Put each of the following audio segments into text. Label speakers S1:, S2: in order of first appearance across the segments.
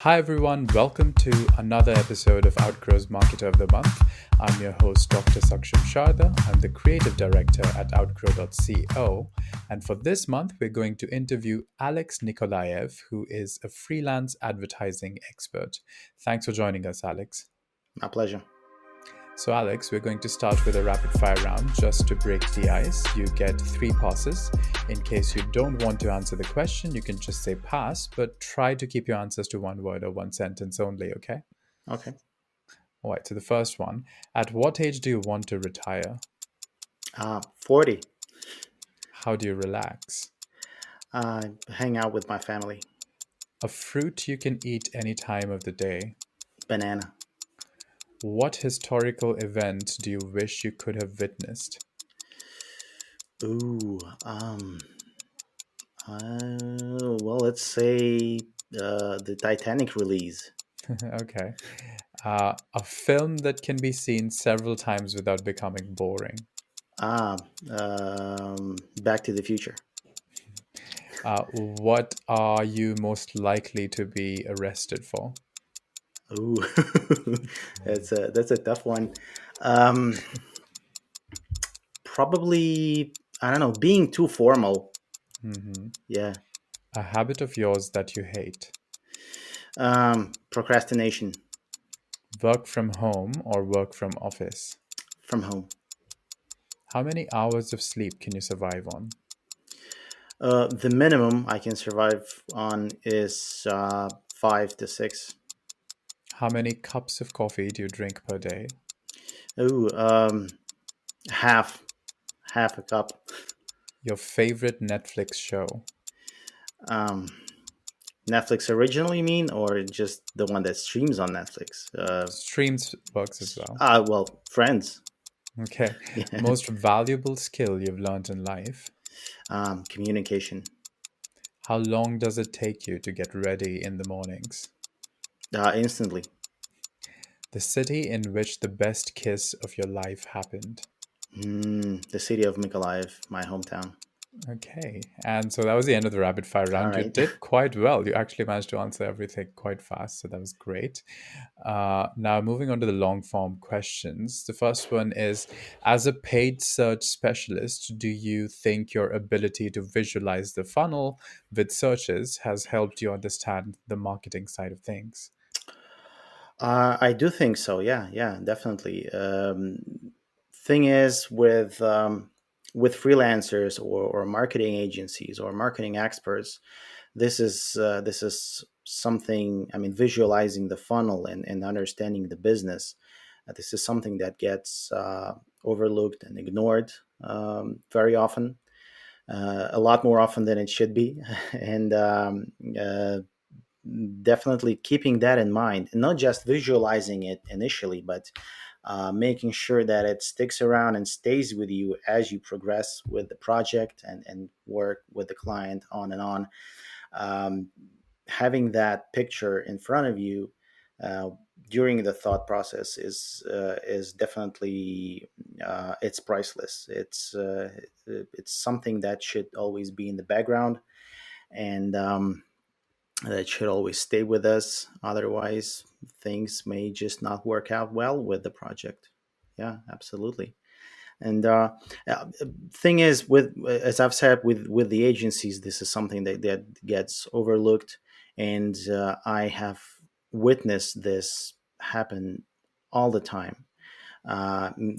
S1: Hi everyone, welcome to another episode of Outgrow's Marketer of the Month. I'm your host, Dr. Saksham Sharda. I'm the creative director at outgrow.co. And for this month, we're going to interview Alex Nikolaev, who is a freelance advertising expert. Thanks for joining us, Alex.
S2: My pleasure.
S1: So, Alex, we're going to start with a rapid fire round just to break the ice. You get three passes. In case you don't want to answer the question, you can just say pass, but try to keep your answers to one word or one sentence only, okay?
S2: Okay.
S1: All right, so the first one. At what age do you want to retire?
S2: 40.
S1: How do you relax?
S2: Hang out with my family.
S1: A fruit you can eat any time of the day.
S2: Banana.
S1: What historical event do you wish you could have witnessed?
S2: Ooh. Well, let's say the Titanic release.
S1: Okay. A film that can be seen several times without becoming boring.
S2: Ah, Back to the Future.
S1: What are you most likely to be arrested for?
S2: Ooh, that's a tough one. Um, Probably, I don't know, being too formal.
S1: Hmm.
S2: Yeah.
S1: A habit of yours that you hate.
S2: Procrastination.
S1: Work from home or work from office.
S2: From home.
S1: How many hours of sleep can you survive on?
S2: The minimum I can survive on is 5 to 6.
S1: How many cups of coffee do you drink per day?
S2: Ooh, half half a cup.
S1: Your favorite Netflix show?
S2: Um, Netflix originally mean or just the one that streams on Netflix?
S1: Streams works as well.
S2: Well, Friends.
S1: Okay.
S2: Yeah.
S1: Most valuable skill you've learned in life?
S2: Communication.
S1: How long does it take you to get ready in the mornings?
S2: Instantly.
S1: The city in which the best kiss of your life happened?
S2: The city of Nikolaev, my hometown.
S1: Okay. And so that was the end of the rapid fire
S2: All
S1: round. You
S2: right.
S1: did quite well. You actually managed to answer everything quite fast. So that was great. Now, moving on to the long form questions. The first one is: as a paid search specialist, do you think your ability to visualize the funnel with searches has helped you understand the marketing side of things?
S2: I do think so. Yeah, yeah, definitely. Thing is, with freelancers or marketing agencies or marketing experts, this is something. I mean, visualizing the funnel and understanding the business. This is something that gets overlooked and ignored very often, a lot more often than it should be, and definitely keeping that in mind, and not just visualizing it initially, but making sure that it sticks around and stays with you as you progress with the project and work with the client on and on. um, Having that picture in front of you uh, during the thought process is definitely it's priceless. It's something that should always be in the background, and that should always stay with us. Otherwise, things may just not work out well with the project. Yeah, absolutely. And uh, thing is, with as I've said, with the agencies, this is something that gets overlooked, and I have witnessed this happen all the time.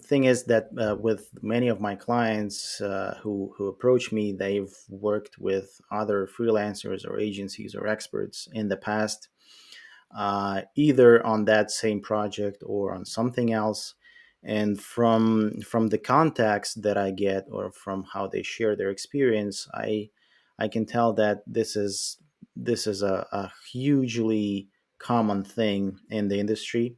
S2: Thing is that with many of my clients who approach me, they've worked with other freelancers or agencies or experts in the past, either on that same project or on something else. And from the contacts that I get or from how they share their experience, I can tell that this is a hugely common thing in the industry.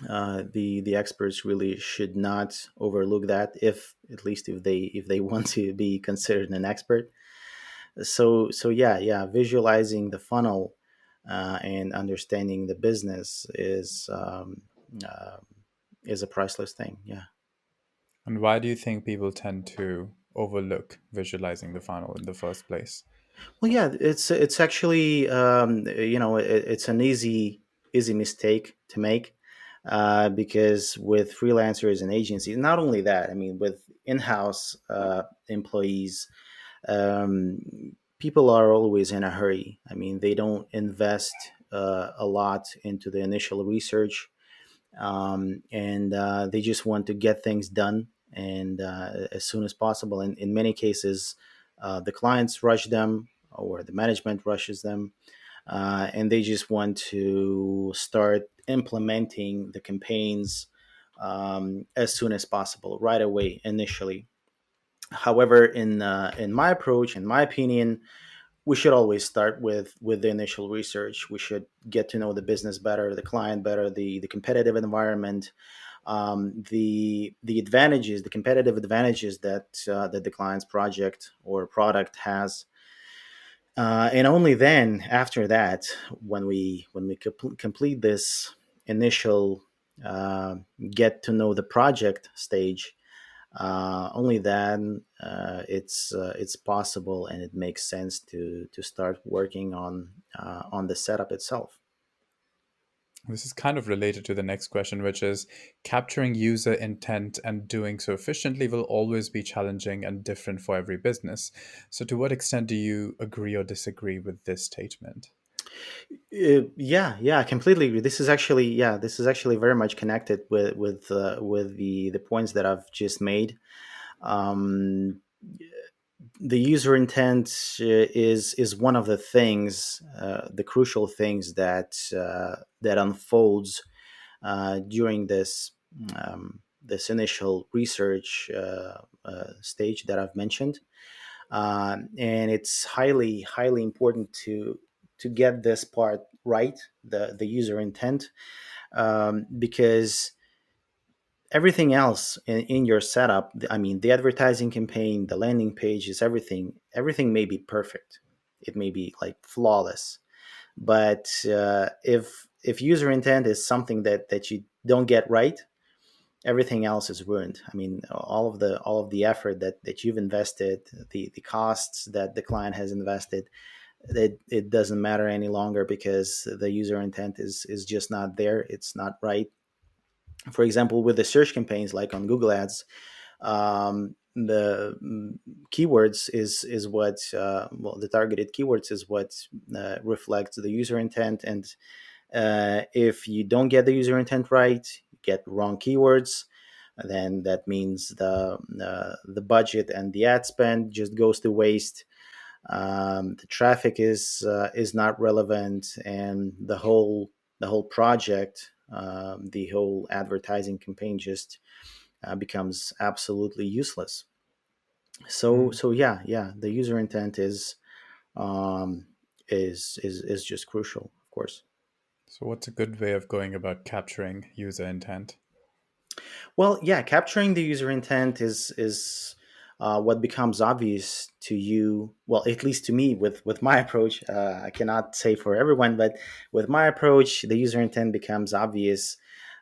S2: The experts really should not overlook that, if at least if they want to be considered an expert. So yeah, visualizing the funnel and understanding the business uh, is a priceless thing. Yeah.
S1: And why do you think people tend to overlook visualizing the funnel in the first place?
S2: Well, yeah, it's actually it's an easy mistake to make, because with freelancers and agencies, not only that, I mean, with in-house employees, people are always in a hurry. I mean, they don't invest a lot into the initial research, and they just want to get things done and as soon as possible. And in many cases, the clients rush them or the management rushes them, and they just want to start implementing the campaigns as soon as possible, right away, initially. However, in my approach, in my opinion, we should always start with the initial research. We should get to know the business better, the client better, the competitive environment, the advantages, the competitive advantages that the client's project or product has, and only then, after that, when we complete this initial uh, get to know the project stage, only then it's possible and it makes sense to start working on the setup itself.
S1: This is kind of related to the next question, which is capturing user intent and doing so efficiently will always be challenging and different for every business. So, to what extent do you agree or disagree with this statement?
S2: Yeah, I completely agree. This is actually very much connected with the points that I've just made. Um, the user intent is one of the things, the crucial things that unfolds during this initial research stage that I've mentioned, and it's highly important to get this part right, the user intent, because everything else in your setup, I mean, the advertising campaign, the landing pages, everything may be perfect, it may be like flawless, but if user intent is something that you don't get right, everything else is ruined. I mean, all of the effort that you've invested, the costs that the client has invested, it doesn't matter any longer because the user intent is just not there. It's not right. For example, with the search campaigns like on Google Ads, the keywords is what the targeted keywords is what reflects the user intent. And if you don't get the user intent right, you get wrong keywords, then that means the budget and the ad spend just goes to waste. The traffic is not relevant, and the whole project, the whole advertising campaign just becomes absolutely useless. So yeah, the user intent um, is just crucial, of course.
S1: So, what's a good way of going about capturing user intent?
S2: Well, yeah, capturing the user intent is what becomes obvious to you. Well, at least to me, with my approach, I cannot say for everyone, but with my approach, the user intent becomes obvious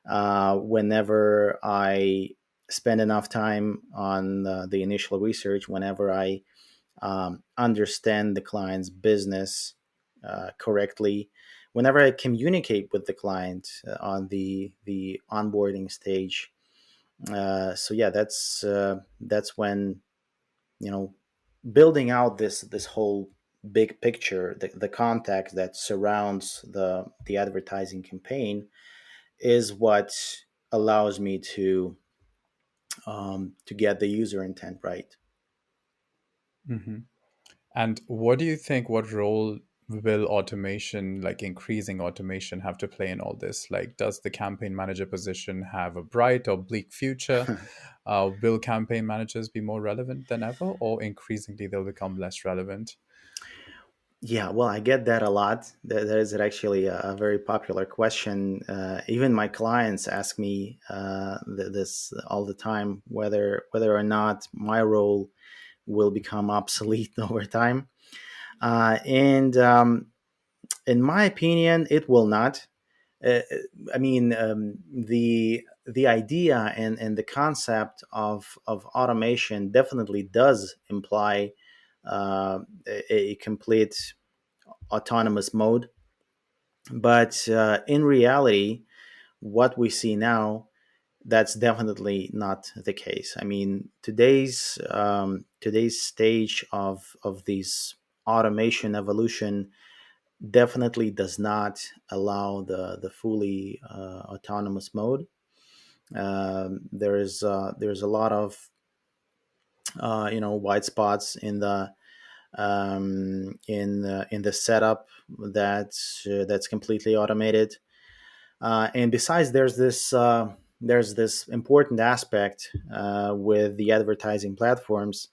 S2: whenever I spend enough time on the initial research. Whenever I understand the client's business correctly. Whenever I communicate with the client on the onboarding stage, so yeah, that's when, you know, building out this whole big picture, the context that surrounds the advertising campaign, is what allows me to get the user intent right.
S1: Hmm. And what do you think? What role will automation, like increasing automation, have to play in all this? Like, does the campaign manager position have a bright or bleak future? Will campaign managers be more relevant than ever, or increasingly they'll become less relevant?
S2: Yeah, well, I get that a lot. That is actually a very popular question. Even my clients ask me this all the time, whether or not my role will become obsolete over time. And in my opinion, it will not. Uh, I mean, the idea and the concept of automation definitely does imply a complete autonomous mode. But in reality, what we see now, that's definitely not the case. I mean, today's stage of this automation evolution definitely does not allow the fully autonomous mode. There's a lot of white spots in the setup that's completely automated. And besides, there's this important aspect with the advertising platforms.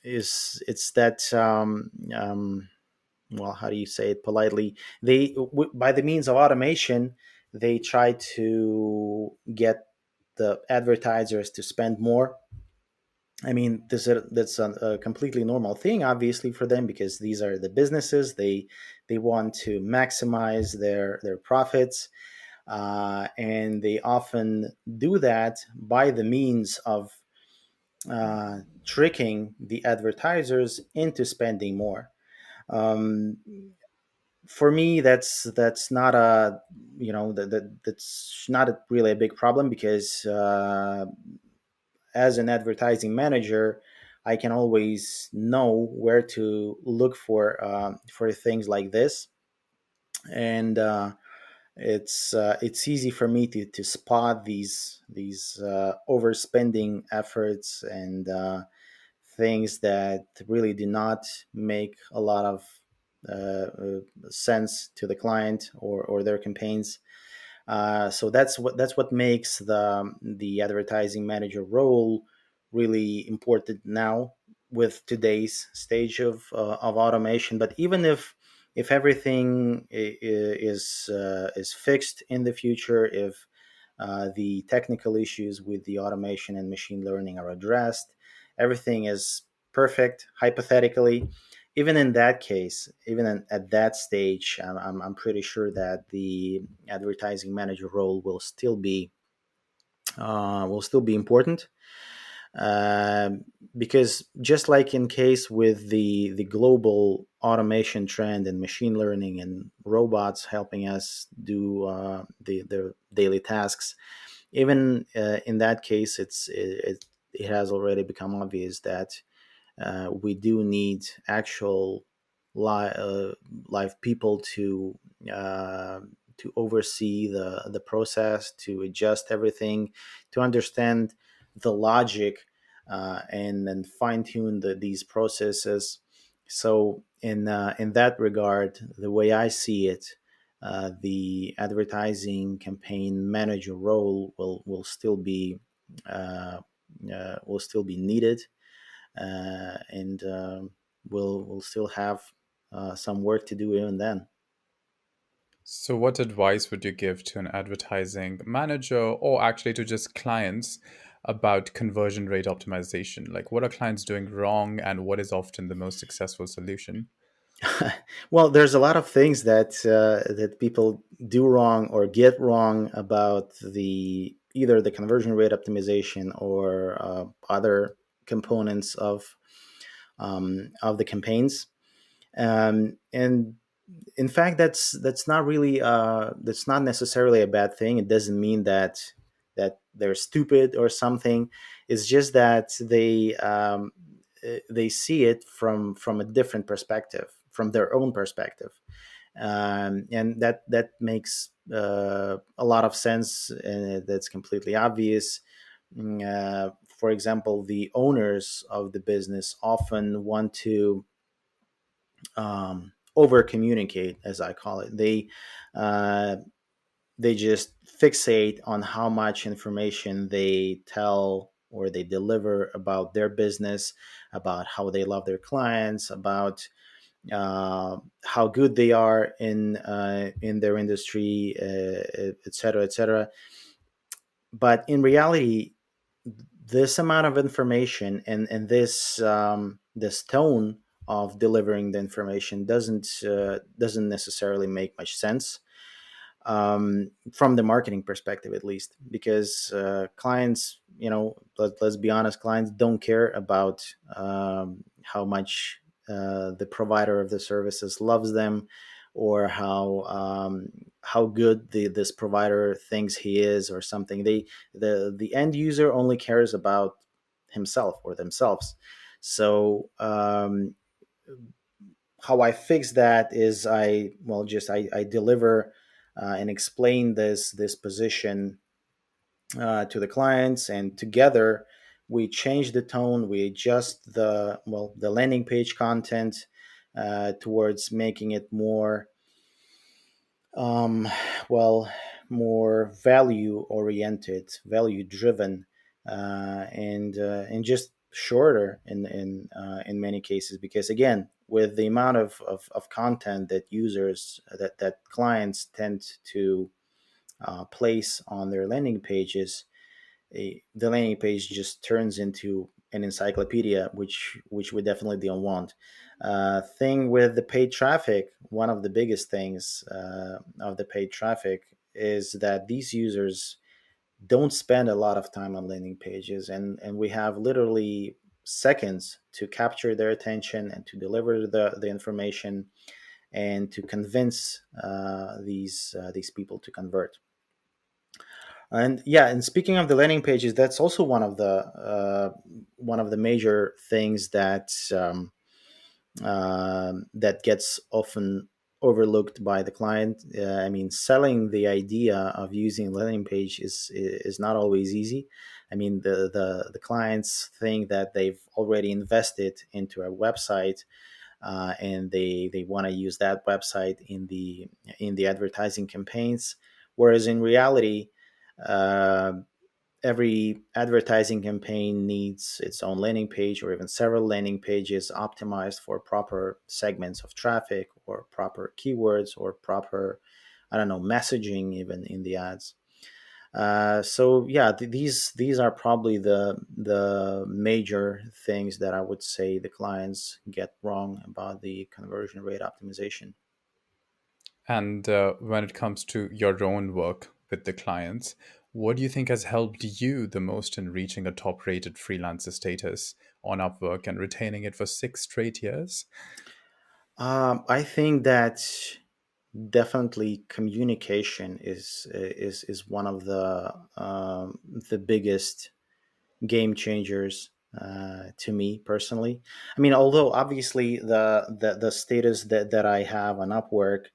S2: Is it's that well, how do you say it politely? By the means of automation, they try to get the advertisers to spend more. I mean, that's a completely normal thing, obviously, for them, because these are the businesses. They want to maximize their profits, and they often do that by the means of tricking the advertisers into spending more. Um, for me, that's not a that's not really a big problem, because as an advertising manager, I can always know where to look for things like this, and it's easy for me to spot these overspending efforts and things that really do not make a lot of sense to the client or their campaigns. So that's what makes the advertising manager role really important now with today's stage of automation. But even if everything is fixed in the future, if the technical issues with the automation and machine learning are addressed, everything is perfect hypothetically. Even in that case, at that stage, I'm pretty sure that the advertising manager role will still be important, because just like in case with the global automation trend and machine learning and robots helping us do the daily tasks, even in that case, it has already become obvious that we do need actual live people uh, to oversee the process, to adjust everything, to understand the logic, and then fine tune these processes. So in that regard, the way I see it, the advertising campaign manager role will still be needed, and we'll still have some work to do even then.
S1: So, what advice would you give to an advertising manager or actually to just clients about conversion rate optimization? Like, what are clients doing wrong and what is often the most successful solution?
S2: Well, there's a lot of things that people do wrong or get wrong about the either the conversion rate optimization or other components of the campaigns. And in fact, that's not really that's not necessarily a bad thing. It doesn't mean that they're stupid or something. It's just that they see it from a different perspective, from their own perspective, and that makes a lot of sense, and that's completely obvious. For example, the owners of the business often want to over communicate, as I call it. Uh, they just fixate on how much information they tell or they deliver about their business, about how they love their clients, about how good they are in their industry, et cetera, et cetera. But in reality, this amount of information and this tone of delivering the information doesn't necessarily make much sense, from the marketing perspective, at least, because clients, let's be honest, clients don't care about how much the provider of the services loves them, or how good this provider thinks he is, or something. The end user only cares about himself or themselves. So how I fix that is I deliver and explain this position to the clients, and together we change the tone, we adjust the landing page content towards making it more um, well more value oriented, value driven, and just shorter in many cases, because again, with the amount of content that that clients tend to place on their landing pages, the landing page just turns into an encyclopedia, which we definitely don't want. Thing with the paid traffic, one of the biggest things of the paid traffic is that these users don't spend a lot of time on landing pages, and we have literally seconds to capture their attention and to deliver the information and to convince these people to convert. And yeah, and speaking of the landing pages, that's also one of the major things that gets often overlooked by the client. I mean, selling the idea of using landing page is not always easy. I mean, the clients think that they've already invested into a website, and they want to use that website in the advertising campaigns, whereas in reality, uh, every advertising campaign needs its own landing page, or even several landing pages optimized for proper segments of traffic, or proper keywords, or proper, I don't know, messaging even in the ads. So yeah, these are probably the major things that I would say the clients get wrong about the conversion rate optimization.
S1: And when it comes to your own work with the clients, what do you think has helped you the most in reaching a top rated freelancer status on Upwork and retaining it for 6 straight years?
S2: I think that definitely communication is one of the biggest game changers to me personally. I mean, although obviously the status that I have on Upwork,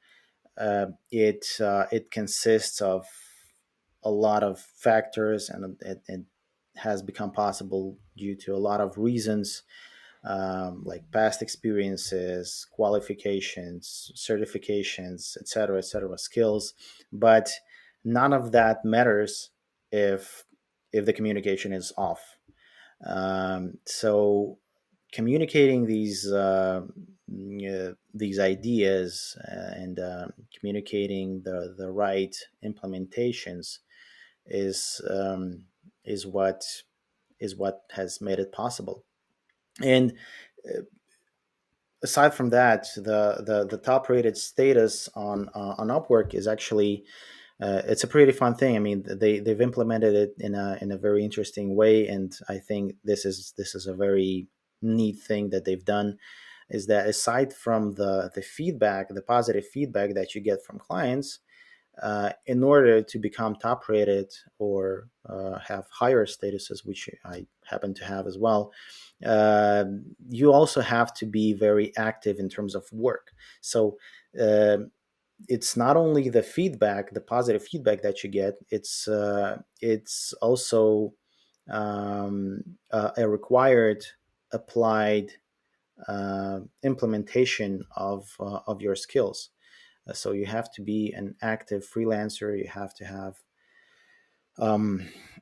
S2: it consists of a lot of factors, and it has become possible due to a lot of reasons, like past experiences, qualifications, certifications, etc., skills. But none of that matters if the communication is off. So communicating these ideas, and communicating the right implementations is is what is what has made it possible. And aside from that, the top rated status on Upwork is actually it's a pretty fun thing. I mean, they've implemented it in a very interesting way, and I think this is a very neat thing that they've done. Is that aside from the feedback, the positive feedback that you get from clients, in order to become top rated, or have higher statuses, which I happen to have as well, uh, you also have to be very active in terms of work. So uh, it's not only the feedback, the positive feedback that you get. It's also a required applied implementation of your skills. So you have to be an active freelancer. You have to have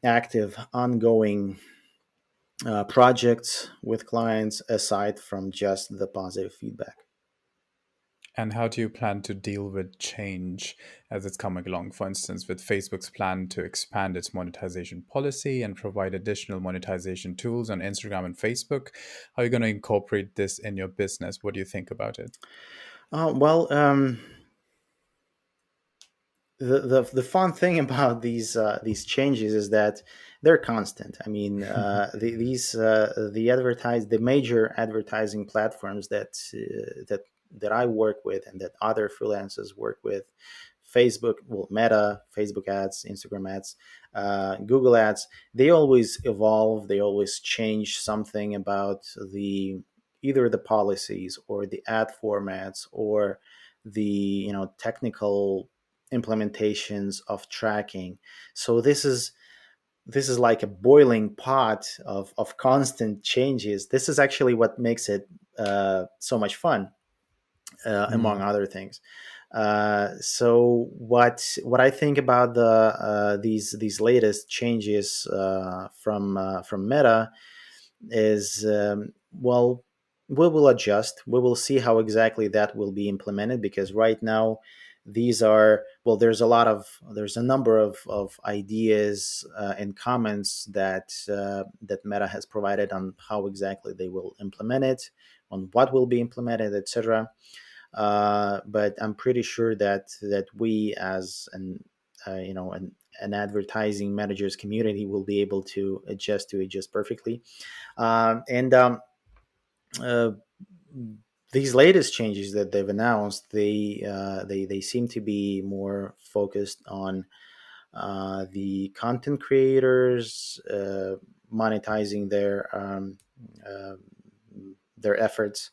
S2: active, ongoing projects with clients aside from just the positive feedback.
S1: And how do you plan to deal with change as it's coming along? For instance, with Facebook's plan to expand its monetization policy and provide additional monetization tools on Instagram and Facebook, how are you going to incorporate this in your business? What do you think about it?
S2: Well, the fun thing about these changes is that they're constant. I mean, the major advertising platforms that I work with and that other freelancers work with, Facebook, well, Meta, Facebook ads, Instagram ads, Google ads, they always evolve. They always change something about the either the policies or the ad formats or the technical implementations of tracking. So this is like a boiling pot of constant changes. This is actually what makes it so much fun, among
S1: Mm,
S2: other things. So what I think about these latest changes from Meta is, well, we will adjust. We will see how exactly that will be implemented, because right now these are, well, there's a number of ideas and comments that Meta has provided on how exactly they will implement it, on what will be implemented, etc. But I'm pretty sure that we, as an advertising managers community, will be able to adjust to it just perfectly. And uh, these latest changes that they've announced, they seem to be more focused on the content creators monetizing uh, their efforts,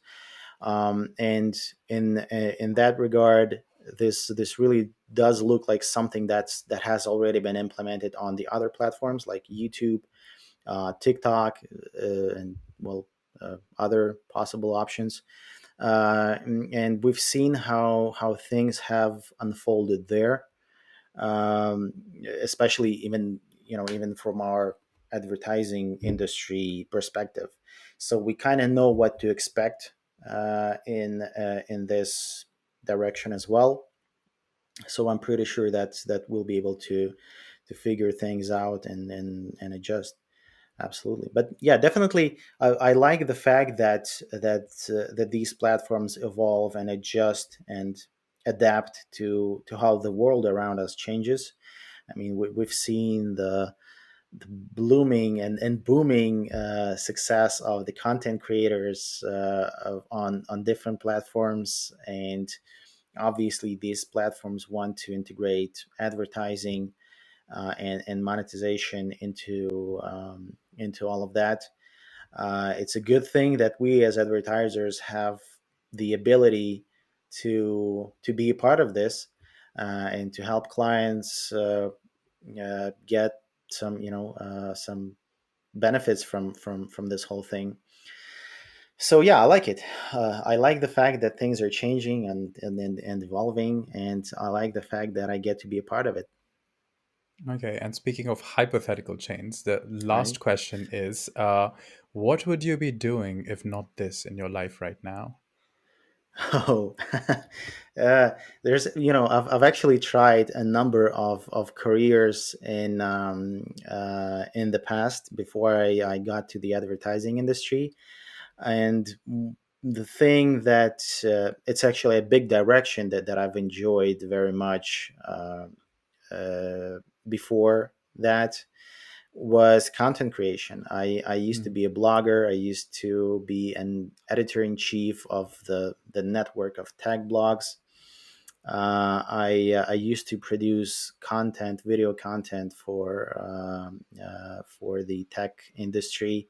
S2: and in that regard, this really does look like something that has already been implemented on the other platforms like YouTube, TikTok, and, well, other possible options. And we've seen how things have unfolded there, especially even from our advertising industry perspective. So we kind of know what to expect in this direction as well. So I'm pretty sure that we'll be able to figure things out and adjust. Absolutely, but yeah, definitely, I like the fact that these platforms evolve and adjust and adapt to how the world around us changes. I mean, we've seen the blooming and booming success of the content creators on different platforms, and obviously these platforms want to integrate advertising and monetization into all of that. It's a good thing that we as advertisers have the ability to be a part of this, and to help clients get some benefits from this whole thing. So yeah, I like it. I like the fact that things are changing and evolving, and I like the fact that I get to be a part of it.
S1: okay, and speaking of hypothetical chains, the
S2: Right.
S1: last question is, what would you be doing if not this in your life right now?
S2: Oh, uh, there's I've actually tried a number of careers in the past before I got to the advertising industry, and the thing that it's actually a big direction that I've enjoyed very much before that was content creation. I used to
S1: Mm,
S2: be a blogger. I used to be an editor in chief of the network of tech blogs. I used to produce content, video content for the tech industry.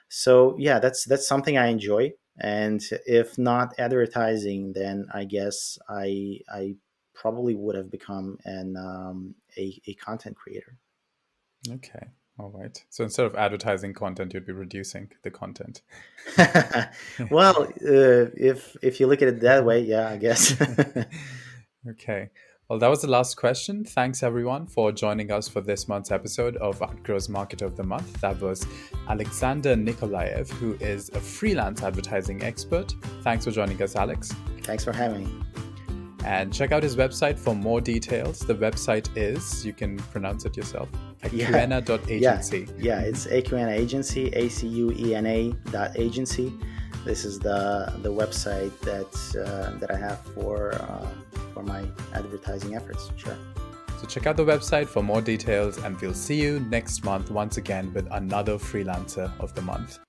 S2: So yeah, that's something I enjoy. And if not advertising, then I guess I probably would have become a content creator.
S1: okay, all right. So instead of advertising content, you'd be reducing the content.
S2: Well, if you look at it that way, yeah, I guess.
S1: Okay. Well, that was the last question. Thanks everyone for joining us for this month's episode of Outgrow's Market of the Month. That was Alexander Nikolaev, who is a freelance advertising expert. Thanks for joining us, Alex.
S2: Thanks for having me.
S1: And check out his website for more details. The website is, you can pronounce it yourself,
S2: Yeah, yeah,
S1: acuena.agency.
S2: yeah. It's Acuena Agency, Acuena .agency. This is the website that I have for my advertising efforts. Sure.
S1: So check out the website for more details, and we'll see you next month once again with another freelancer of the month.